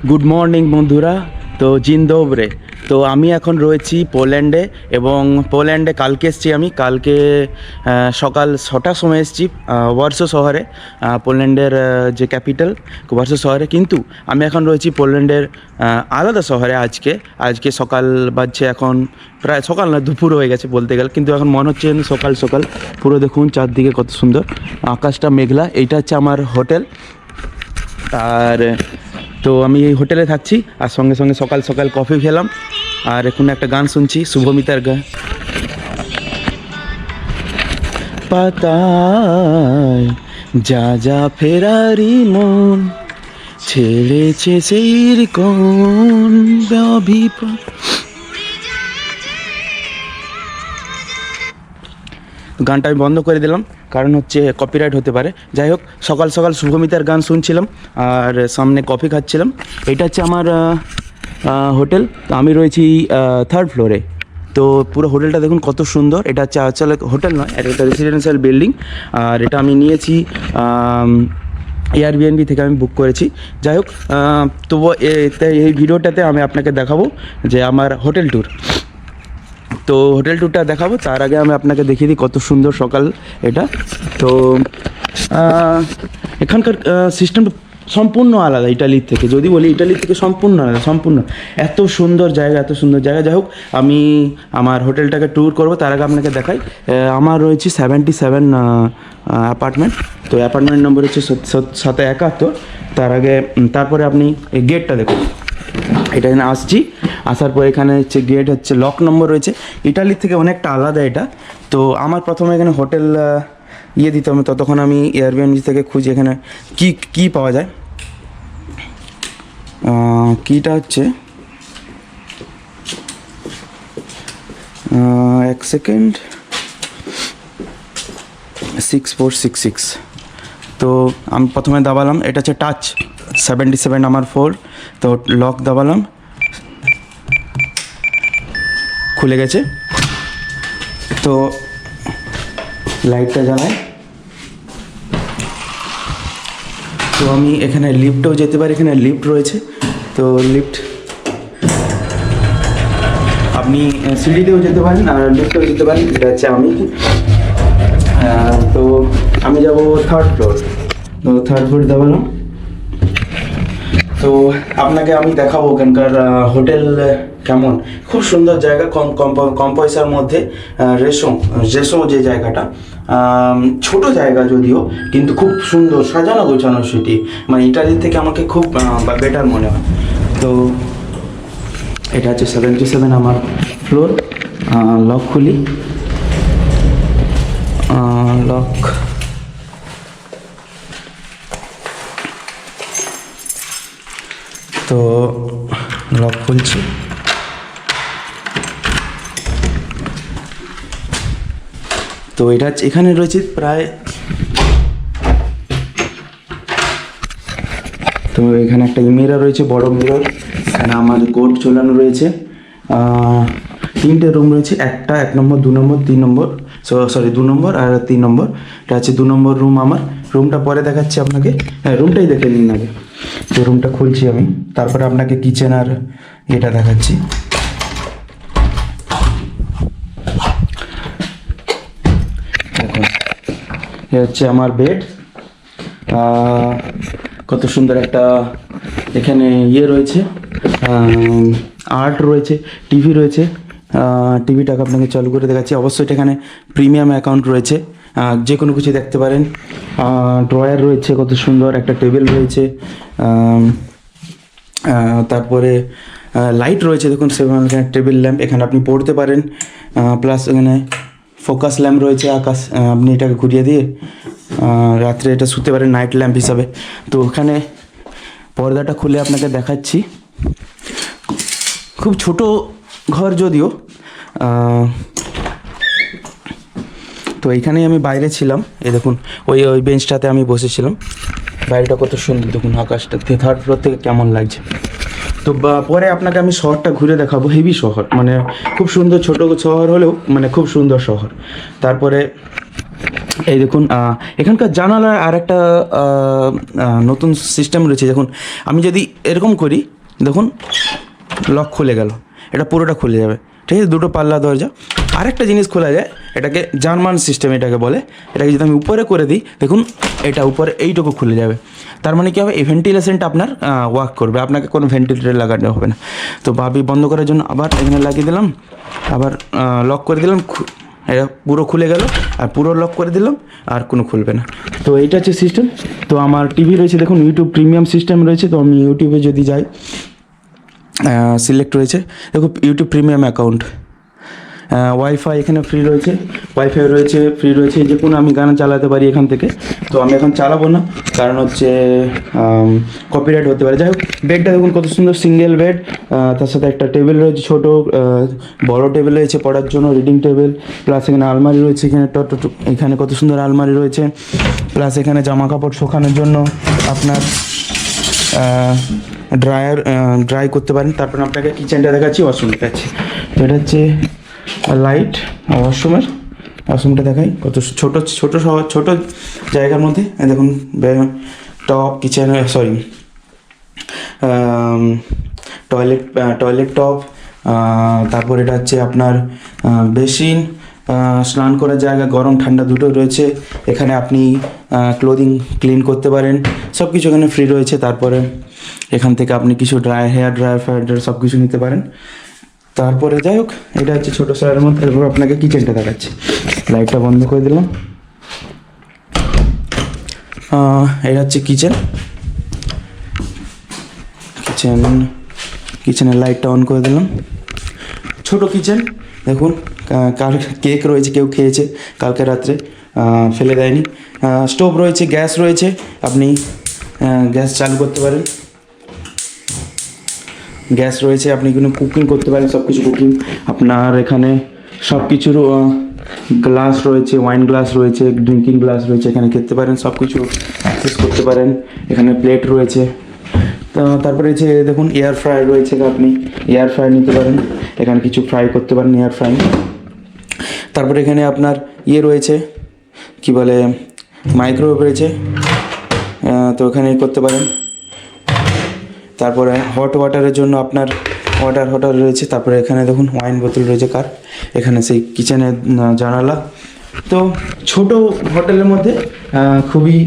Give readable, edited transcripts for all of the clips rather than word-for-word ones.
Good morning বন্ধুরা। তো জিন দোবরে। তো আমি এখন রয়েছি পোল্যান্ডে, এবং পোল্যান্ডে কালকে এসেছি। আমি কালকে সকাল 6টার সময় এসেছি ওয়ারসো শহরে, পোল্যান্ডের যে ক্যাপিটাল ওয়ারসো শহরে। কিন্তু আমি এখন রয়েছি পোল্যান্ডের আলাদা শহরে। আজকে সকাল বাজছে, এখন প্রায় সকাল না, দুপুর হয়ে গেছে বলতে গেলে, কিন্তু এখন মনে হচ্ছে সকাল সকাল। পুরো দেখুন চারদিকে কত সুন্দর, আকাশটা মেঘলা। এইটা হচ্ছে আমার হোটেল। আর তো আমি এই হোটেলে থাকছি, আর সঙ্গে সঙ্গে সকাল সকাল কফি খেলাম, আর এখন একটা গান শুনছি, শুভমিতার গান। পাতায় যা যা ফেরারি মন ছেড়েছে সেই কোন গানটা আমি বন্ধ করে দিলাম, কারণ হচ্ছে কপিরাইট হতে পারে। যাই হোক, সকাল সকাল শুভমিতার গান শুনছিলাম আর সামনে কফি খাচ্ছিলাম। এটা হচ্ছে আমার হোটেল। তো আমি রয়েছি থার্ড ফ্লোরে। তো পুরো হোটেলটা দেখুন কত সুন্দর। এটা হচ্ছে আসলে হোটেল নয়, এটা একটা রেসিডেন্সিয়াল বিল্ডিং। আর এটা আমি নিয়েছি এয়ারবিএনবি থেকে, আমি বুক করেছি। যাই হোক, তো এই ভিডিওটাতে আমি আপনাকে দেখাবো যে আমার হোটেল ট্যুর। তো হোটেল ট্যুরটা দেখাবো, তার আগে আমি আপনাকে দেখিয়ে দিই কত সুন্দর সকাল এটা। তো এখানকার সিস্টেমটা সম্পূর্ণ আলাদা ইটালির থেকে। যদি বলি ইটালির থেকে সম্পূর্ণ আলাদা, সম্পূর্ণ। এত সুন্দর জায়গা, এত সুন্দর জায়গা। যাই হোক, আমি আমার হোটেলটাকে ট্যুর করবো, তার আগে আপনাকে দেখাই। আমার রয়েছে 77 অ্যাপার্টমেন্ট। তো অ্যাপার্টমেন্ট নম্বর হচ্ছে 771। তারপরে আপনি এই গেটটা দেখুন। এটা এখানে আসছি, আসার পর এখানে হচ্ছে গেট, হচ্ছে লক নম্বর রয়েছে। ইটালির থেকে অনেকটা আলাদা এটা। তো আমার প্রথমে এখানে হোটেল দিতে হবে, ততক্ষণ আমি এয়ারবিএনবি থেকে খুঁজি এখানে কি পাওয়া যায়। কিটা হচ্ছে, এক সেকেন্ড, 6466। তো আমি প্রথমে দাবালাম, এটা হচ্ছে টাচ 77 নাম্বার 4। তো লক দাবালাম, খুলে গেছে। তো লাইটটা জ্বালাই। তো আমি এখানে লিফটেও যেতে পারি, এখানে লিফট রয়েছে। তো লিফট, আপনি সিঁড়িতেও যেতে পারেন আর লিফটেও যেতে পারেন। এটা হচ্ছে আমি। তো আমি যাব থার্ড ফ্লোর। তো থার্ড ফ্লোর দাবালাম। তো আপনাকে আমি দেখাবো ওখানকার হোটেল কেমন। খুব সুন্দর জায়গা, কম পয়সার মধ্যে। রেশো যে জায়গাটা, ছোট জায়গা যদিও, কিন্তু খুব সুন্দর সাজানো গোছানো সিটি। মানে ইটালির থেকে আমাকে খুব বেটার মনে হয়। তো এটা হচ্ছে 77 আমার ফ্লোর। লক খুলি, লক। তো লক খুলছি। তো এটা এখানে রয়েছে প্রায়, তো এখানে একটা মিরর রয়েছে, বড় মিরর। এখানে আমার কোট ঝোলানো রয়েছে। 3টে রুম রয়েছে, এক নম্বর, 2 নম্বর, 3 নম্বর। 2 নম্বর আর 3 নম্বর। এটা হচ্ছে 2 নম্বর রুম আমার। রুমটা পরে দেখাচ্ছি আপনাকে। হ্যাঁ, রুমটাই দেখে নিন আগে। তো রুমটা খুলছি আমি, তারপরে আপনাকে কিচেন আর এটা দেখাচ্ছি। দেখুন, এ হচ্ছে আমার বেড। কত সুন্দর একটা এখানে রয়েছে, আর্ট রয়েছে, টিভি রয়েছে। টিভিটাকে আপনাকে চালু করে দেখাচ্ছি। অবশ্যই এখানে প্রিমিয়াম অ্যাকাউন্ট রয়েছে, যে কোনো কিছু দেখতে পারেন। ড্রয়ার রয়েছে, কত সুন্দর একটা টেবিল রয়েছে। তারপরে লাইট রয়েছে, দেখুন এখানে টেবিল ল্যাম্প, এখানে আপনি পড়তে পারেন। প্লাস এখানে ফোকাস ল্যাম্প রয়েছে, আকাশ, আপনি এটাকে ঘুরিয়ে দিয়ে রাত্রে এটা শুতে পারেন নাইট ল্যাম্প হিসাবে। তো ওখানে পর্দাটা খুলে আপনাকে দেখাচ্ছি। খুব ছোট ঘর যদিও। তো এইখানেই আমি বাইরে ছিলাম। এই দেখুন, ওই বেঞ্চটাতে আমি বসেছিলাম। বাইরেটা কত সুন্দর দেখুন, আকাশটা থার্ড ফ্লোর থেকে কেমন লাগছে। তো পরে আপনাকে আমি শহরটা ঘুরে দেখাবো। হেভি শহর, মানে খুব সুন্দর। ছোট শহর হলেও মানে খুব সুন্দর শহর। তারপরে এই দেখুন এখানকার জানালার আর একটা নতুন সিস্টেম রয়েছে। দেখুন আমি যদি এরকম করি, দেখুন লক খুলে গেল, এটা পুরোটা খুলে যাবে, ঠিক আছে, দুটো পাল্লা দরজা। আরেকটা জিনিস খোলা যায়, এটাকে জার্মান সিস্টেম এটাকে বলে। এটাকে যদি আমি উপরে করে দিই, দেখুন এটা উপরে এইটুকু খুলে যাবে। তার মানে কী হবে, এই ভেন্টিলেশনটা আপনার ওয়ার্ক করবে, আপনাকে কোনো ভেন্টিলেটর লাগানো হবে না। তো ভাবি বন্ধ করার জন্য আবার এখানে লাগিয়ে দিলাম, আবার লক করে দিলাম, এটা পুরো খুলে গেল, আর পুরো লক করে দিলাম, আর কোনো খুলবে না। তো এইটা হচ্ছে সিস্টেম। তো আমার টিভি রয়েছে, দেখুন ইউটিউব প্রিমিয়াম সিস্টেম রয়েছে। তো আমি ইউটিউবে যদি যাই, সিলেক্ট রয়েছে, দেখো ইউটিউব প্রিমিয়াম অ্যাকাউন্ট, ওয়াইফাই এখানে ফ্রি রয়েছে, ওয়াইফাই রয়েছে, ফ্রি রয়েছে, যে কোনো আমি গান চালাতে পারি এখান থেকে। তো আমি এখন চালাবো না, কারণ হচ্ছে কপিরাইট হতে পারে। যাই হোক, বেডটা দেখুন কত সুন্দর, সিঙ্গেল বেড, তার সাথে একটা টেবিল রয়েছে, ছোটো বড় টেবিল রয়েছে পড়ার জন্য, রিডিং টেবিল, প্লাস এখানে আলমারি রয়েছে, এখানে এখানে কত সুন্দর আলমারি রয়েছে, প্লাস এখানে জামা কাপড় শুকানোর জন্য আপনার ড্রাই করতে পারেন। তারপর আপনাকে কিচেনটা দেখাচ্ছি, ওয়াশরুম দেখাচ্ছি। তো এটা হচ্ছে লাইট ওয়াশরুমটা দেখাই, কত ছোটো ছোটো ছোটো জায়গার মধ্যে। দেখুন top kitchen, sorry toilet top, তারপর এটা হচ্ছে আপনার বেসিন, স্নান করার জায়গা, গরম ঠান্ডা দুটো রয়েছে। এখানে আপনি ক্লোদিং ক্লিন করতে পারেন, সব কিছু এখানে ফ্রি রয়েছে। তারপরে এখান থেকে আপনি কিছু হেয়ার ড্রায়ার সব কিছু নিতে পারেন। তারপরে যাই হোক, এটা হচ্ছে ছোটো সাইজের মধ্যে। এরপর আপনাকে কিচেনটা দেখাচ্ছি, লাইটটা বন্ধ করে দিলাম। এটা হচ্ছে কিচেনের লাইটটা অন করে দিলাম। ছোটো কিচেন, দেখুন কার কেক রয়েছে, কেউ খেয়েছে কালকে রাত্রে, ফেলে দেয়নি। স্টোভ রয়েছে, গ্যাস রয়েছে, আপনি গ্যাস চালু করতে পারেন, গ্যাস রয়েছে, আপনি কোনো কুকিং করতে পারেন, সব কিছু কুকিং। আপনার এখানে সব কিছুর গ্লাস রয়েছে, ওয়াইন গ্লাস রয়েছে, ড্রিঙ্কিং গ্লাস রয়েছে, এখানে খেতে পারেন, সব কিছু অ্যাক্সেস করতে পারেন। এখানে প্লেট রয়েছে। তারপরে যে দেখুন এয়ার ফ্রায়ার রয়েছে, আপনি এয়ার ফ্রায়ার নিতে পারেন, এখানে কিছু ফ্রাই করতে পারেন এয়ার ফ্রাই। তারপরে এখানে আপনার রয়েছে, কি বলে, মাইক্রোওয়েভ রয়েছে, তো এখানে করতে পারেন। তারপরে হট ওয়াটারের জন্য আপনার ওয়াটার রয়েছে। তারপরে এখানে দেখুন ওয়াইন বোতল রয়েছে কার, এখানে সেই কিচেনের জানালা। তো ছোট হোটেলের মধ্যে খুবই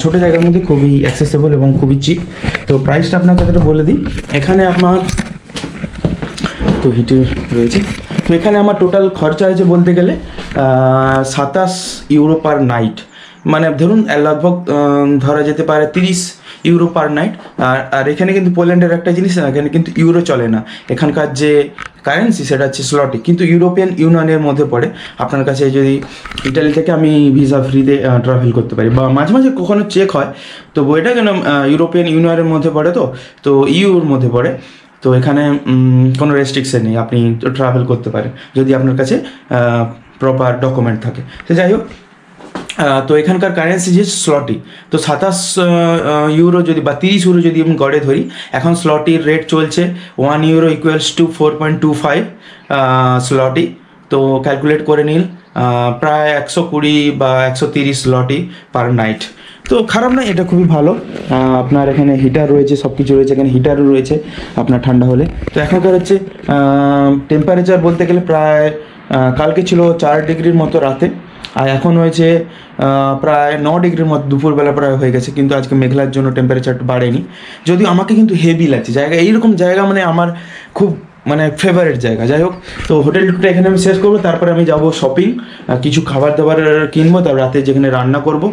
ছোটো জায়গার মধ্যে খুবই অ্যাক্সেসেবল এবং খুবই চিপ। তো প্রাইসটা আপনাকে বলে দিই, এখানে আমার তো হিটার রয়েছে। তো এখানে আমার টোটাল খরচা হয়েছে বলতে গেলে 27 ইউরো পার নাইট, মানে ধরুন লগভগ ধরা যেতে পারে 30 ইউরো পার নাইট। আর এখানে কিন্তু পোল্যান্ডের একটা জিনিস, এখানে কিন্তু ইউরো চলে না, এখানকার যে কারেন্সি সেটা হচ্ছে স্লটি, কিন্তু ইউরোপিয়ান ইউনিয়নের মধ্যে পড়ে। আপনার কাছে যদি ইটালি থেকে আমি ভিসা ফ্রিতে ট্রাভেল করতে পারি, বা মাঝে মাঝে কখনো চেক হয়, তো বইটা কেন ইউরোপিয়ান ইউনিয়নের মধ্যে পড়ে, তো ইউর মধ্যে পড়ে। তো এখানে কোনো রেস্ট্রিকশন নেই, আপনি ট্রাভেল করতে পারেন যদি আপনার কাছে প্রপার ডকুমেন্ট থাকে। তো যাই হোক, তো এখানকার কারেন্সি যে স্লটি, তো 27 ইউরো যদি বা 30 ইউরো যদি আমি গড়ে ধরি, এখন স্লটির রেট চলছে 1 ইউরো ইকুয়ালস টু 4.25 স্লটি। তো ক্যালকুলেট করে নিন, প্রায় 120 বা 130 স্লটি পার নাইট। তো খারাপ না, এটা খুবই ভালো। আপনার এখানে হিটার রয়েছে, সব কিছু রয়েছে, এখানে হিটারও রয়েছে আপনার ঠান্ডা হলে। তো এখনকার হচ্ছে টেম্পারেচার বলতে গেলে প্রায় কালকে ছিল 4 ডিগ্রির মতো রাতে, আর এখন হয়েছে প্রায় 9 ডিগ্রির মতো দুপুরবেলা প্রায় হয়ে গেছে। কিন্তু আজকে মেঘলার জন্য টেম্পারেচার বাড়েনি, যদিও আমাকে কিন্তু হেভি লাগছে জায়গা, এইরকম জায়গা মানে আমার খুব মানে ফেভারিট জায়গা। যাই হোক, তো হোটেল টুরটা এখানে আমি শেষ করবো, তারপরে আমি যাব শপিং, কিছু খাবার দাবার কিনবো, তারপর রাতে যেখানে রান্না করবো,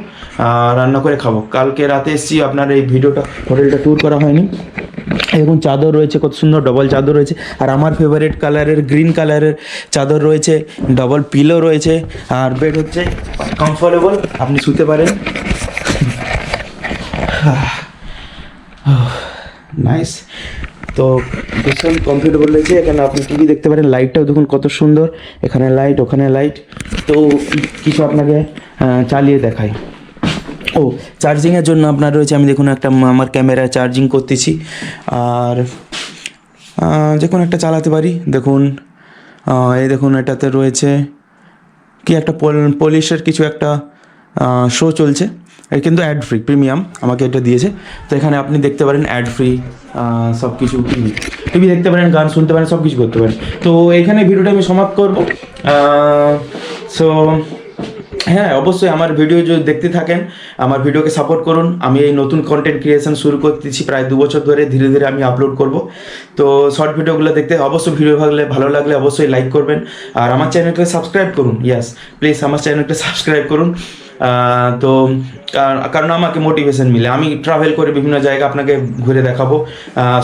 রান্না করে খাবো। কালকে রাতে এসেছি, আপনার এই ভিডিওটা হোটেলটা ট্যুর করা হয়নি। এরকম চাদর রয়েছে, কত সুন্দর ডবল চাদর রয়েছে, আর আমার ফেভারিট কালারের গ্রিন কালারের চাদর রয়েছে, ডবল পিলো রয়েছে, আর বেড হচ্ছে কমফোর্টেবল, আপনি শুতে পারেন। নাইস, তো ভীষণ কমফোর্টেবল রয়েছে। এখানে আপনি টিভি দেখতে পারেন, লাইটটাও দেখুন কত সুন্দর, এখানে লাইট ওখানে লাইট। তো কিছু আপনাকে চালিয়ে দেখাই। ও, চার্জিংয়ের জন্য আপনার রয়েছে, আমি দেখুন একটা আমার ক্যামেরায় চার্জিং করতেছি, আর যে কোনো একটা চালাতে পারি। দেখুন এই দেখুন, এটাতে রয়েছে কি একটা পলিশের কিছু একটা শো চলছে, কিন্তু অ্যাড ফ্রি প্রিমিয়াম আমাকে এটা দিয়েছে। তো এখানে আপনি দেখতে পারেন অ্যাড ফ্রি সব কিছু, টিভি দেখতে পারেন, গান শুনতে পারেন, সব কিছু করতে পারেন। তো এখানে ভিডিওটা আমি সমাপ্ত করবো। সো হ্যাঁ, অবশ্যই আমার ভিডিও যদি দেখতে থাকেন, আমার ভিডিওকে সাপোর্ট করুন। আমি এই নতুন কন্টেন্ট ক্রিয়েশন শুরু করতেছি প্রায় 2 বছর ধরে, ধীরে ধীরে আমি আপলোড করব। তো শর্ট ভিডিওগুলো দেখতে অবশ্যই, ভিডিও ভালো লাগলে অবশ্যই লাইক করবেন, আর আমার চ্যানেলকে সাবস্ক্রাইব করুন। ইয়াস, প্লিজ আমার চ্যানেলকে সাবস্ক্রাইব করুন। তো কারণ আমাকে মোটিভেশন মিলে, আমি ট্রাভেল করে বিভিন্ন জায়গা আপনাকে ঘুরে দেখাবো,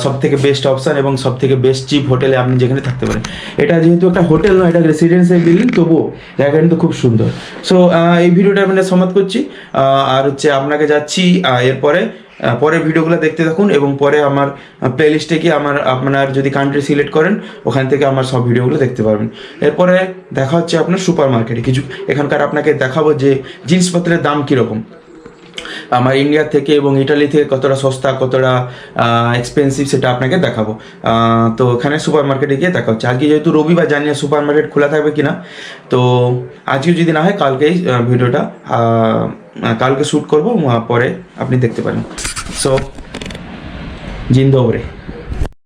সব থেকে বেস্ট অপশান এবং সব থেকে বেস্ট চিপ হোটেলে আপনি যেখানে থাকতে পারেন। এটা যেহেতু একটা হোটেল নয়, এটা রেসিডেন্সিয়াল বিল্ডিং, তবুও জায়গা কিন্তু খুব সুন্দর। সো এই ভিডিওটা আমি সমাপ্ত করছি, আর হচ্ছে আপনাকে যাচ্ছি এরপরে পরের ভিডিওগুলো দেখতে থাকুন, এবং পরে আমার প্লেলিস্টে গিয়ে আপনার যদি কান্ট্রি সিলেক্ট করেন, ওখান থেকে আমার সব ভিডিওগুলো দেখতে পারবেন। এরপরে দেখা হচ্ছে আপনার সুপার মার্কেটে কিছু, এখানকার আপনাকে দেখাবো যে জিনিসপত্রের দাম কীরকম আমার ইন্ডিয়া থেকে এবং ইটালি থেকে, কতটা সস্তা কতটা এক্সপেন্সিভ সেটা আপনাকে দেখাবো। তো এখানে সুপার মার্কেটে গিয়ে দেখা হচ্ছে। আজকে যেহেতু রবিবার, জানি না সুপার মার্কেট খোলা থাকবে কিনা, তো আজকে যদি না হয় কালকেই ভিডিওটা কালকে শ্যুট করবো, পরে আপনি দেখতে পারেন। সো জিন দোবরে।